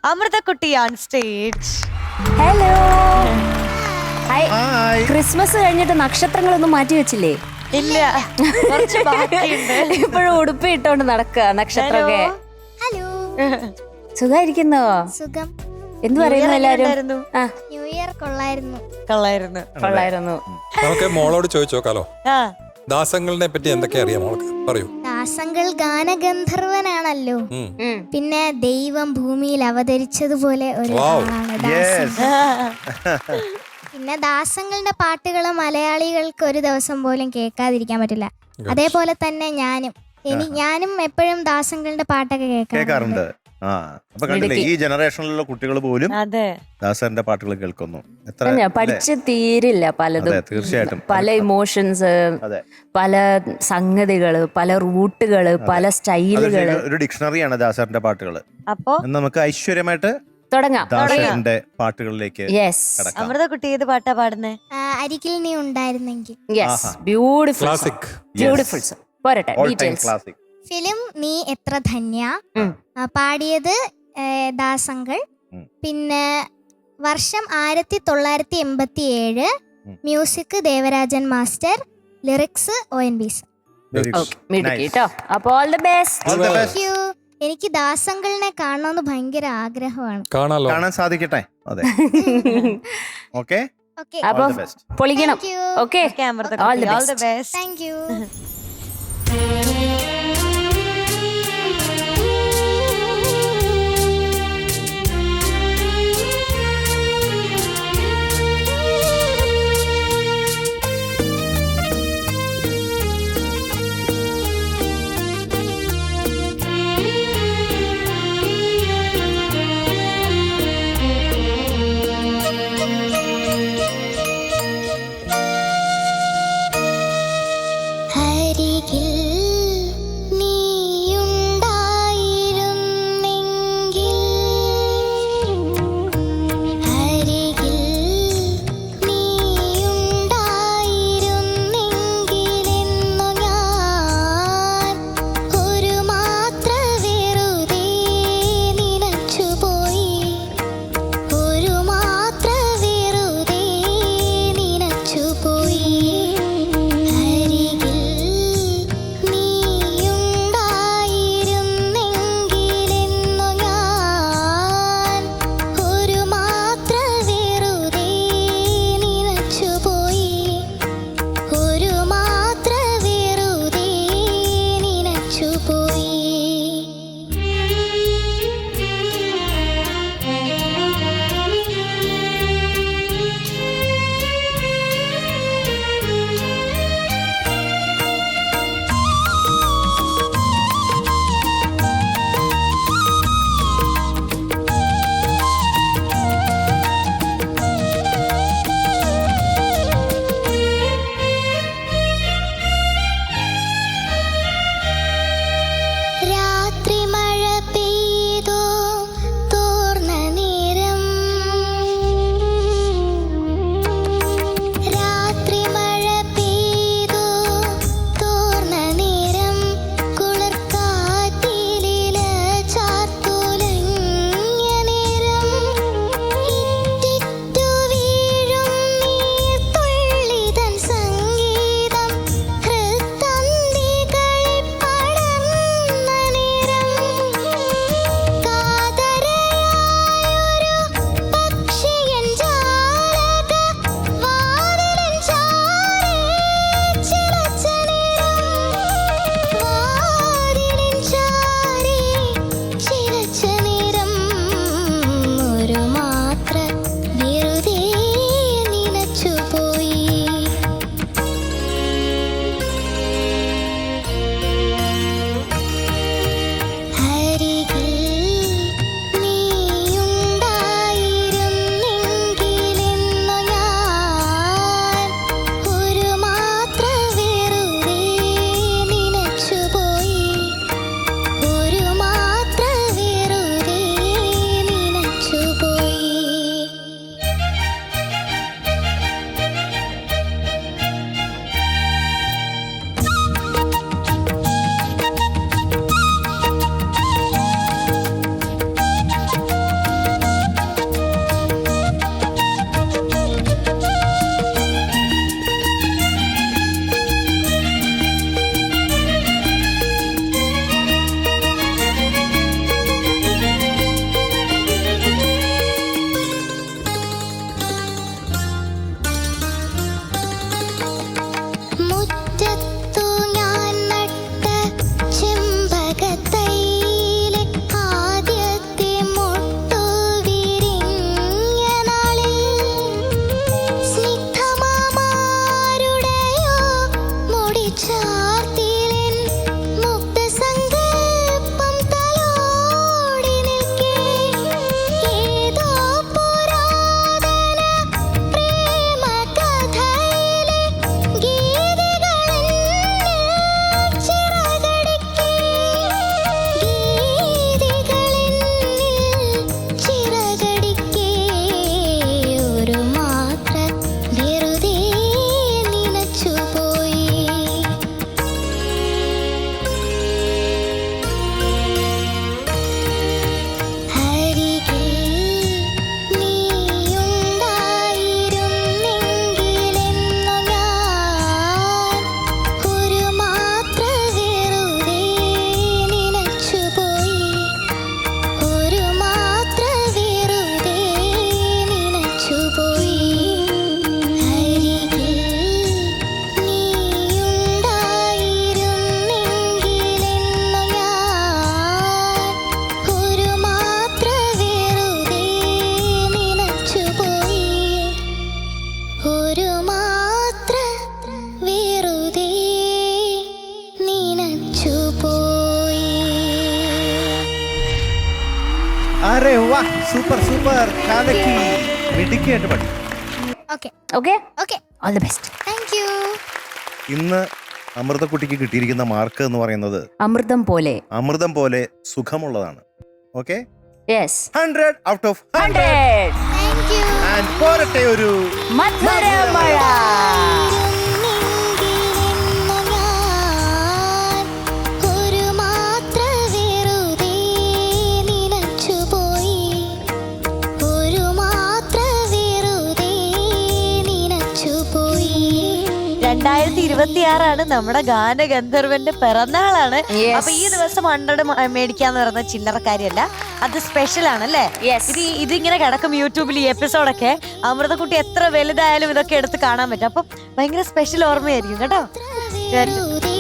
അമൃതക്കുട്ടി on stage. Hello. Christmas കഴിഞ്ഞിട്ട് നക്ഷത്രങ്ങളൊന്നും മാറ്റി വെച്ചില്ലേ? ഇല്ല, കുറച്ച് ബാക്കിയുണ്ട്. ഇപ്പോഴും ഉടുപ്പ് ഇട്ടോണ്ട് നടക്കുക നക്ഷത്രമൊക്കെ. ഹലോ, സുഖായിരിക്കുന്നോ? സുഖം. എന്ത് പറയുന്നു എല്ലാരും? ന്യൂ ഇയർ കൊള്ളായിരുന്നു. കൊള്ളായിരുന്നു. നമുക്ക് മോളോട് ചോദിച്ചു നോക്കാലോ, ആ, ദാസങ്ങളിനെ പറ്റി എന്തൊക്കെ അറിയാം മോൾക്ക്? പറയൂ. ദാസങ്ങൾ ഗാനഗന്ധർവനാണല്ലോ. പിന്നെ ദൈവം ഭൂമിയിൽ അവതരിച്ചതുപോലെ ഒരു ആളാണ് ദാസൻ. പിന്നെ ദാസങ്ങളുടെ പാട്ടുകൾ മലയാളികൾക്ക് ഒരു ദിവസം പോലും കേൾക്കാതിരിക്കാൻ പറ്റില്ല. അതേപോലെ തന്നെ ഞാനും എപ്പോഴും ദാസങ്ങളുടെ പാട്ടൊക്കെ കേൾക്കാറുണ്ട്. അപ്പൊ കണ്ടില്ലേ, ഈ ജനറേഷനിലുള്ള കുട്ടികൾ പോലും ദാസന്റെ പാട്ടുകൾ കേൾക്കുന്നു. പഠിച്ച് തീരില്ല പലതും. തീർച്ചയായിട്ടും പല ഇമോഷൻസ്, പല സംഗതികള്, പല റൂട്ടുകള്, പല സ്റ്റൈലുകള്. ഒരു ഡിക്ഷണറിയാണ് ദാസന്റെ പാട്ടുകൾ. അപ്പൊ നമുക്ക് ഐശ്വര്യമായിട്ട് തുടങ്ങാം. ദാസന്റെ പാട്ടുകളിലേക്ക്. അമൃതക്കുട്ടി ഏത് പാട്ടാ പാടുന്നേ? അരികിൽ നീ ഉണ്ടായിരുന്നെങ്കിൽ. Beautiful classic. ബ്യൂട്ടിഫുൾ. പോരട്ടെ ഡീറ്റെയിൽസ്. ക്ലാസിക് ഫിലിം നീ എത്ര ധന്യ. പാടിയത് ദാസങ്ങൾ. പിന്നെ വർഷം 1987. Music Devarajan master. Lyrics ONV. അപ്പൊ ഓൾ ദി ബെസ്റ്റ്. എനിക്ക് ദാസങ്ങളിനെ കാണണമെന്ന് ഭയങ്കര ആഗ്രഹമാണ്. കാണാൻ സാധിക്കട്ടെ. അതെ. ഓക്കെ, അപ്പൊ പൊളിക്കണം. Okay, all the best. Thank you. അരികിൽ സൂപ്പർ സൂപ്പർ കാലക്കി മിടുക്കിയായിട്ട് പാടി. Okay okay okay all the best. Thank you. ഇന്ന് അമൃതക്കുട്ടിക്ക് കിട്ടിയിരിക്കുന്ന മാർക്ക് എന്ന് പറയുന്നത് അമൃതം പോലെ. അമൃതം പോലെ സുഖമുള്ളതാണ്. Okay, yes 100 out of 100. Thank you. And പോരട്ടെ ഒരു മധുരമഴ. ഒരു മാത്ര വെറുതെ നിനച്ചുപോയി, ഒരു മാത്ര വെറുതെ നിനച്ചുപോയി. 2026 നമ്മുടെ ഗാനഗന്ധർവന്റെ പിറന്നാളാണ്. Yes. അപ്പൊ ഈ ദിവസം 100 മേടിക്കാന്ന് പറയുന്ന ചില്ലറക്കാരിയല്ല, അത് സ്പെഷ്യൽ ആണല്ലേ. Yes. ഇതിങ്ങനെ കിടക്കും യൂട്യൂബിൽ ഈ എപ്പിസോഡൊക്കെ. അമൃതക്കുട്ടി എത്ര വലുതായാലും ഇതൊക്കെ എടുത്ത് കാണാൻ പറ്റും. അപ്പം ഭയങ്കര സ്പെഷ്യൽ ഓർമ്മയായിരിക്കും കേട്ടോ. വെറുതെ